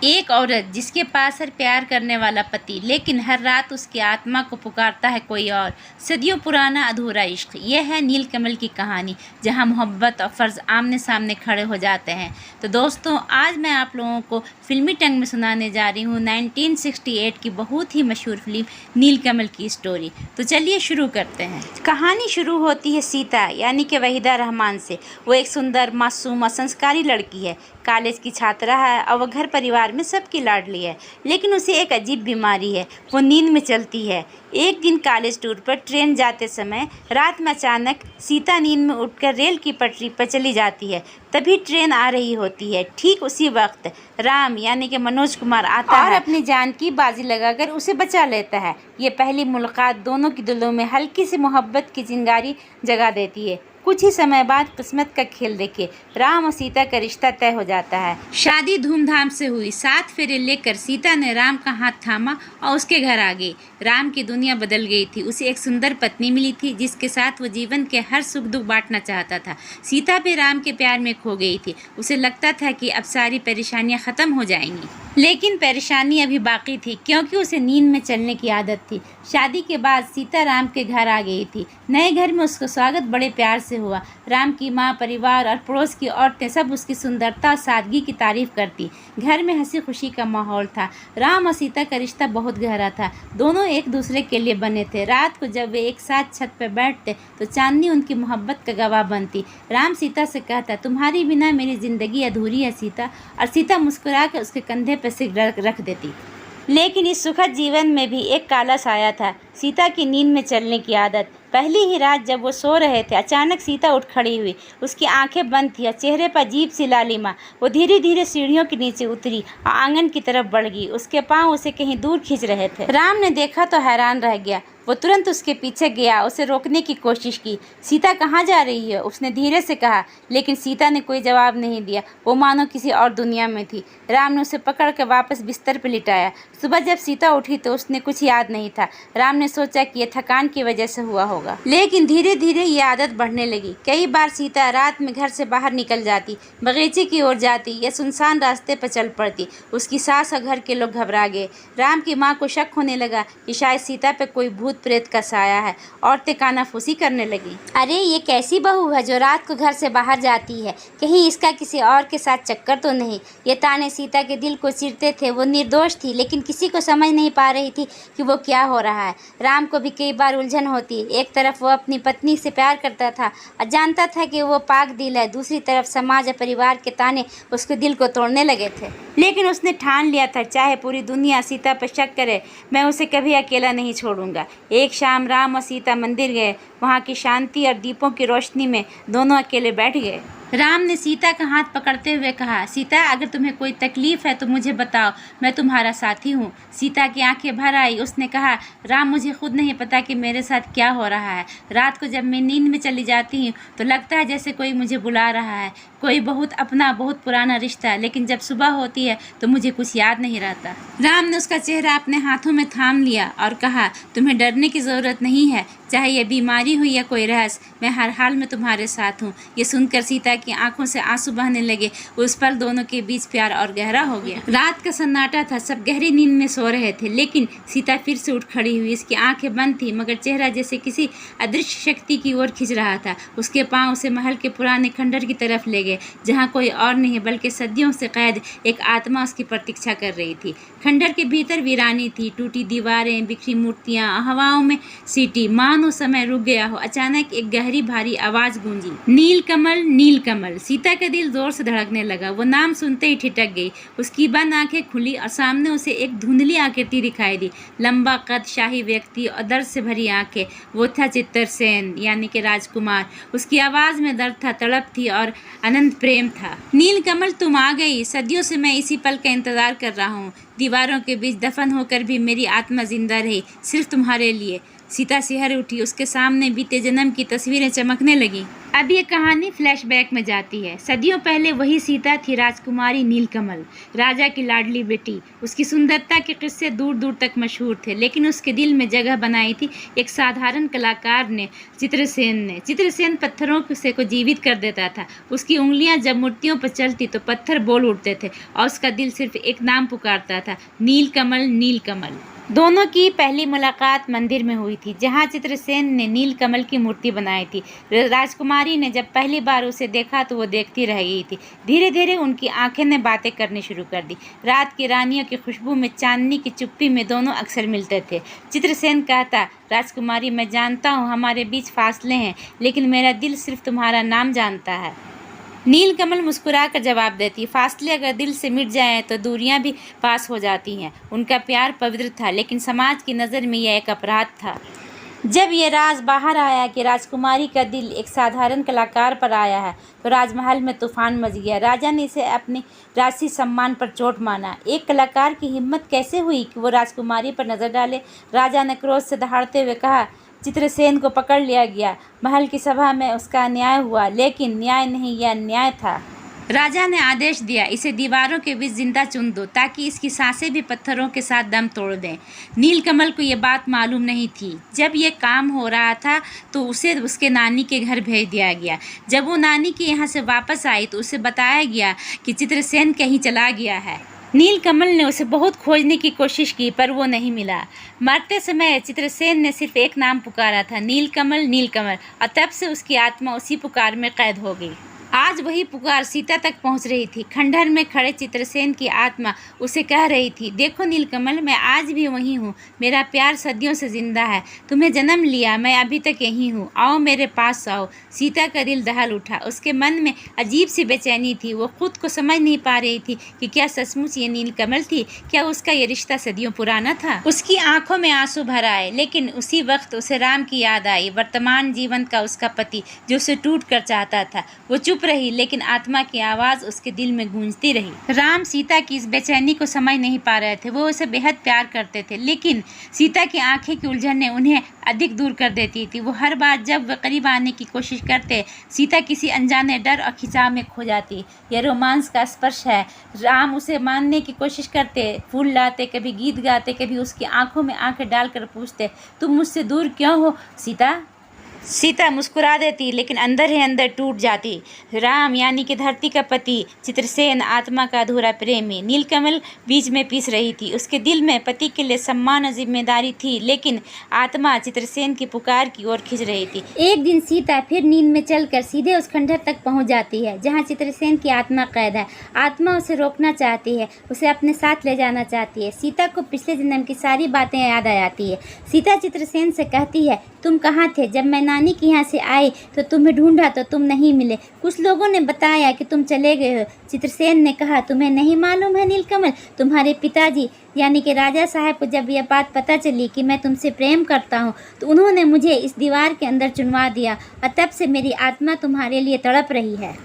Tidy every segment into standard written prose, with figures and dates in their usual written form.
एक औरत जिसके पास हर प्यार करने वाला पति, लेकिन हर रात उसकी आत्मा को पुकारता है कोई और। सदियों पुराना अधूरा इश्क। यह है नीलकमल की कहानी, जहां मोहब्बत और फ़र्ज़ आमने सामने खड़े हो जाते हैं। तो दोस्तों, आज मैं आप लोगों को फिल्मी टंग में सुनाने जा रही हूँ 1968 की बहुत ही मशहूर फिल्म नीलकमल की स्टोरी। तो चलिए शुरू करते हैं। कहानी शुरू होती है सीता यानी कि वहीदा रहमान से। वो एक सुंदर, मासूम और संस्कारी लड़की है। कॉलेज की छात्रा है और वह घर परिवार में सबकी लाडली है। लेकिन उसे एक अजीब बीमारी है, वो नींद में चलती है। एक दिन कॉलेज टूर पर ट्रेन जाते समय रात में अचानक सीता नींद में उठकर रेल की पटरी पर चली जाती है। तभी ट्रेन आ रही होती है। ठीक उसी वक्त राम यानी कि मनोज कुमार आता है और अपनी जान की बाजी लगाकर उसे बचा लेता है। ये पहली मुलाकात दोनों की दिलों में हल्की सी मोहब्बत की चिंगारी जगा देती है। कुछ ही समय बाद किस्मत का खेल देखे राम और सीता का रिश्ता तय हो जाता है। शादी धूमधाम से हुई। 7 फेरे लेकर सीता ने राम का हाथ थामा और उसके घर आ गई। राम की दुनिया बदल गई थी। उसे एक सुंदर पत्नी मिली थी जिसके साथ वो जीवन के हर सुख दुख बांटना चाहता था। सीता भी राम के प्यार में खो गई थी। उसे लगता था कि अब सारी परेशानियां खत्म हो जाएंगी, लेकिन परेशानी अभी बाकी थी, क्योंकि उसे नींद में चलने की आदत थी। शादी के बाद सीता राम के घर आ गई थी। नए घर में उसका स्वागत बड़े प्यार से हुआ। राम की माँ, परिवार और पड़ोस की औरतें सब उसकी सुंदरता और सादगी की तारीफ करती। घर में हंसी खुशी का माहौल था। राम और सीता का रिश्ता बहुत गहरा था। दोनों एक दूसरे के लिए बने थे। रात को जब वे एक साथ छत पर बैठते तो चांदनी उनकी मोहब्बत का गवाह बनती। राम सीता से कहता, तुम्हारी बिना मेरी जिंदगी अधूरी है सीता, और सीता मुस्कुरा कर उसके कंधे पर सिर रख देती। लेकिन इस सुखद जीवन में भी एक काला साया था, सीता की नींद में चलने की आदत। पहली ही रात जब वो सो रहे थे, अचानक सीता उठ खड़ी हुई। उसकी आंखें बंद थी और चेहरे पर अजीब सी लालिमा। वो धीरे धीरे सीढ़ियों के नीचे उतरी और आंगन की तरफ बढ़ गई। उसके पांव उसे कहीं दूर खींच रहे थे। राम ने देखा तो हैरान रह गया। वो तुरंत उसके पीछे गया, उसे रोकने की कोशिश की। सीता कहाँ जा रही है, उसने धीरे से कहा, लेकिन सीता ने कोई जवाब नहीं दिया। वो मानो किसी और दुनिया में थी। राम ने उसे पकड़ कर वापस बिस्तर पर लिटाया। सुबह जब सीता उठी तो उसने कुछ याद नहीं था। राम ने सोचा कि यह थकान की वजह से हुआ होगा, लेकिन धीरे धीरे ये आदत बढ़ने लगी। कई बार सीता रात में घर से बाहर निकल जाती, बगीचे की ओर जाती या सुनसान रास्ते पर चल पड़ती। उसकी सास और घर के लोग घबरा गए। राम की माँ को शक होने लगा कि शायद सीता पे कोई भूत प्रेत का साया है। औरतें कानाफूसी करने लगी। अरे ये कैसी बहू है जो रात को घर से बाहर जाती है, कहीं इसका किसी और के साथ चक्कर तो नहीं। ये ताने सीता के दिल को चीरते थे। वो निर्दोष थी, लेकिन किसी को समझ नहीं पा रही थी कि वो क्या हो रहा है। राम को भी कई बार उलझन होती। एक तरफ वो अपनी पत्नी से प्यार करता था और जानता था कि वो पाक दिल है, दूसरी तरफ समाज और परिवार के ताने उसके दिल को तोड़ने लगे थे। लेकिन उसने ठान लिया था, चाहे पूरी दुनिया सीता पर शक करे, मैं उसे कभी अकेला नहीं छोड़ूंगा। एक शाम राम और सीता मंदिर गए। वहाँ की शांति और दीपों की रोशनी में दोनों अकेले बैठ गए। राम ने सीता का हाथ पकड़ते हुए कहा, सीता अगर तुम्हें कोई तकलीफ है तो मुझे बताओ, मैं तुम्हारा साथी हूँ। सीता की आंखें भर आई। उसने कहा, राम मुझे खुद नहीं पता कि मेरे साथ क्या हो रहा है। रात को जब मैं नींद में चली जाती हूँ तो लगता है जैसे कोई मुझे बुला रहा है, कोई बहुत अपना, बहुत पुराना रिश्ता। लेकिन जब सुबह होती है तो मुझे कुछ याद नहीं रहता। राम ने उसका चेहरा अपने हाथों में थाम लिया और कहा, तुम्हें डरने की ज़रूरत नहीं है, चाहे ये बीमारी हो या कोई रहस्य, मैं हर हाल में तुम्हारे साथ हूँ। ये सुनकर सीता की आंखों से आंसू बहने लगे। उस पल दोनों के बीच प्यार और गहरा हो गया। रात का सन्नाटा था, सब गहरी नींद में सो रहे थे, लेकिन सीता फिर से उठ खड़ी हुई। इसकी आंखें बंद थी, मगर चेहरा जैसे किसी अदृश्य शक्ति की ओर खिंच रहा था। उसके पांव उसे महल के पुराने खंडर की तरफ ले गए, जहाँ कोई और नहीं बल्कि सदियों से कैद एक आत्मा उसकी प्रतीक्षा कर रही थी। खंडर के भीतर वीरानी थी, टूटी दीवारें, बिखरी मूर्तियां, हवाओं में सीटी, मानो समय रुक गया हो। अचानक एक गहरी भारी आवाज गूंजी, नीलकमल, नीलकमल। सीता का दिल जोर से धड़कने लगा। वो नाम सुनते ही ठिठक गई। उसकी बंद आंखें खुली और सामने उसे एक धुंधली आकृति दिखाई दी। लंबा कद, शाही व्यक्ति और दर्द से भरी आंखें। वो था चित्तरसेन यानी कि राजकुमार। उसकी आवाज में दर्द था, तड़प थी और अनंत प्रेम था। नीलकमल, तुम आ गई। सदियों से मैं इसी पल का इंतजार कर रहा हूँ। दीवारों के बीच दफन होकर भी मेरी आत्मा जिंदा रही, सिर्फ तुम्हारे लिए। सीता सिहर उठी। उसके सामने बीते जन्म की तस्वीरें चमकने लगीं। अब ये कहानी फ्लैशबैक में जाती है। सदियों पहले वही सीता थी, राजकुमारी नीलकमल, राजा की लाडली बेटी। उसकी सुंदरता के किस्से दूर दूर तक मशहूर थे, लेकिन उसके दिल में जगह बनाई थी एक साधारण कलाकार ने, चित्रसेन ने। चित्रसेन पत्थरों से को जीवित कर देता था। उसकी उंगलियां जब मूर्तियों पर चलती तो पत्थर बोल उठते थे और उसका दिल सिर्फ एक नाम पुकारता था, नीलकमल, नीलकमल। दोनों की पहली मुलाकात मंदिर में हुई थी, जहां चित्रसेन ने नीलकमल की मूर्ति बनाई थी। राजकुमारी ने जब पहली बार उसे देखा तो वो देखती रह गई थी। धीरे धीरे उनकी आंखें ने बातें करनी शुरू कर दी। रात की रानियों की खुशबू में, चांदनी की चुप्पी में दोनों अक्सर मिलते थे। चित्रसेन कहता, राजकुमारी, मैं जानता हूँ हमारे बीच फासले हैं, लेकिन मेरा दिल सिर्फ तुम्हारा नाम जानता है। नीलकमल मुस्कुराकर जवाब देती, फासले अगर दिल से मिट जाएं तो दूरियां भी पास हो जाती हैं। उनका प्यार पवित्र था, लेकिन समाज की नज़र में यह एक अपराध था। जब ये राज बाहर आया कि राजकुमारी का दिल एक साधारण कलाकार पर आया है, तो राजमहल में तूफान मच गया। राजा ने इसे अपने राजसी सम्मान पर चोट माना। एक कलाकार की हिम्मत कैसे हुई कि वो राजकुमारी पर नज़र डाले? राजा ने क्रोध से दहाड़ते हुए कहा, चित्रसेन को पकड़ लिया गया। महल की सभा में उसका न्याय हुआ, लेकिन न्याय नहीं, यह अन्याय था। राजा ने आदेश दिया, इसे दीवारों के बीच जिंदा चुन दो, ताकि इसकी सांसें भी पत्थरों के साथ दम तोड़ दें। नीलकमल को ये बात मालूम नहीं थी। जब ये काम हो रहा था तो उसे उसके नानी के घर भेज दिया गया। जब वो नानी के यहाँ से वापस आई तो उसे बताया गया कि चित्रसेन कहीं चला गया है। नीलकमल ने उसे बहुत खोजने की कोशिश की, पर वो नहीं मिला। मरते समय चित्रसेन ने सिर्फ एक नाम पुकारा था, नीलकमल, नीलकमल, और तब से उसकी आत्मा उसी पुकार में कैद हो गई। आज वही पुकार सीता तक पहुंच रही थी। खंडहर में खड़े चित्रसेन की आत्मा उसे कह रही थी, देखो नीलकमल, मैं आज भी वही हूँ। मेरा प्यार सदियों से जिंदा है। तुम्हें जन्म लिया, मैं अभी तक यही हूँ। आओ मेरे पास आओ। सीता का दिल दहल उठा। उसके मन में अजीब सी बेचैनी थी। वो खुद को समझ नहीं पा रही थी कि क्या सचमुच ये नीलकमल थी, क्या उसका ये रिश्ता सदियों पुराना था। उसकी आंखों में आंसू भर आए, लेकिन उसी वक्त उसे राम की याद आई, वर्तमान जीवन का उसका पति, जो उसे टूट कर चाहता था। वो चुप रही, लेकिन आत्मा की आवाज उसके दिल में गूंजती रही। राम सीता की इस बेचैनी को समझ नहीं पा रहे थे। वो उसे बेहद प्यार करते थे, लेकिन सीता की आंखें की उलझनें उन्हें अधिक दूर कर देती थी। वो हर बार जब वे करीब आने की कोशिश करते, सीता किसी अनजाने डर और खिंचाव में खो जाती। यह रोमांस का स्पर्श है। राम उसे मानने की कोशिश करते, फूल लाते, कभी गीत गाते, कभी उसकी आंखों में आंखें डालकर पूछते, तुम मुझसे दूर क्यों हो सीता? सीता मुस्कुरा देती, लेकिन अंदर ही अंदर टूट जाती। राम यानी कि धरती का पति, चित्रसेन आत्मा का अधूरा प्रेमी। नीलकमल बीच में पीस रही थी। उसके दिल में पति के लिए सम्मान और जिम्मेदारी थी, लेकिन आत्मा चित्रसेन की पुकार की ओर खिंच रही थी। एक दिन सीता फिर नींद में चलकर सीधे उस खंडहर तक पहुंच जाती है, जहां चित्रसेन की आत्मा कैद है। आत्मा उसे रोकना चाहती है, उसे अपने साथ ले जाना चाहती है। सीता को पिछले जन्म की सारी बातें याद आ जाती है। सीता चित्रसेन से कहती है, तुम कहाँ थे? जब मैं नानी के यहाँ से आई तो तुम्हें ढूंढा तो तुम नहीं मिले। कुछ लोगों ने बताया कि तुम चले गए हो। चित्रसेन ने कहा, तुम्हें नहीं मालूम है नीलकमल, तुम्हारे पिताजी यानी कि राजा साहब को जब यह बात पता चली कि मैं तुमसे प्रेम करता हूँ, तो उन्होंने मुझे इस दीवार के अंदर चुनवा दिया, और तब से मेरी आत्मा तुम्हारे लिए तड़प रही है।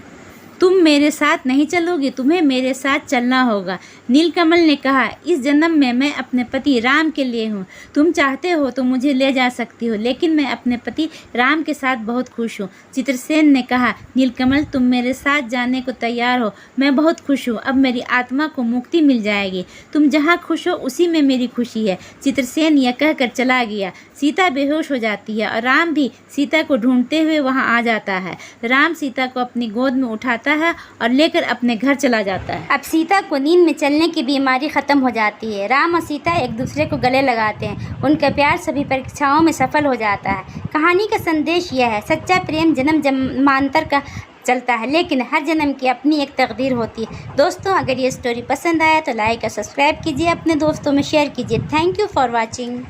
तुम मेरे साथ नहीं चलोगी, तुम्हें मेरे साथ चलना होगा। नीलकमल ने कहा, इस जन्म में मैं अपने पति राम के लिए हूँ। तुम चाहते हो तो मुझे ले जा सकती हो, लेकिन मैं अपने पति राम के साथ बहुत खुश हूँ। चित्रसेन ने कहा, नीलकमल, तुम मेरे साथ जाने को तैयार हो? मैं बहुत खुश हूँ। अब मेरी आत्मा को मुक्ति मिल जाएगी। तुम जहाँ खुश हो उसी में मेरी खुशी है। चित्रसेन यह कहकर चला गया। सीता बेहोश हो जाती है और राम भी सीता को ढूंढते हुए वहाँ आ जाता है। राम सीता को अपनी गोद में उठाता है और लेकर अपने घर चला जाता है। अब सीता को नींद में चलने की बीमारी खत्म हो जाती है। राम और सीता एक दूसरे को गले लगाते हैं। उनका प्यार सभी परीक्षाओं में सफल हो जाता है। कहानी का संदेश यह है, सच्चा प्रेम जन्म जन्मांतर का चलता है, लेकिन हर जन्म की अपनी एक तकदीर होती है। दोस्तों, अगर ये स्टोरी पसंद आया तो लाइक और सब्सक्राइब कीजिए, अपने दोस्तों में शेयर कीजिए। Thank you for watching.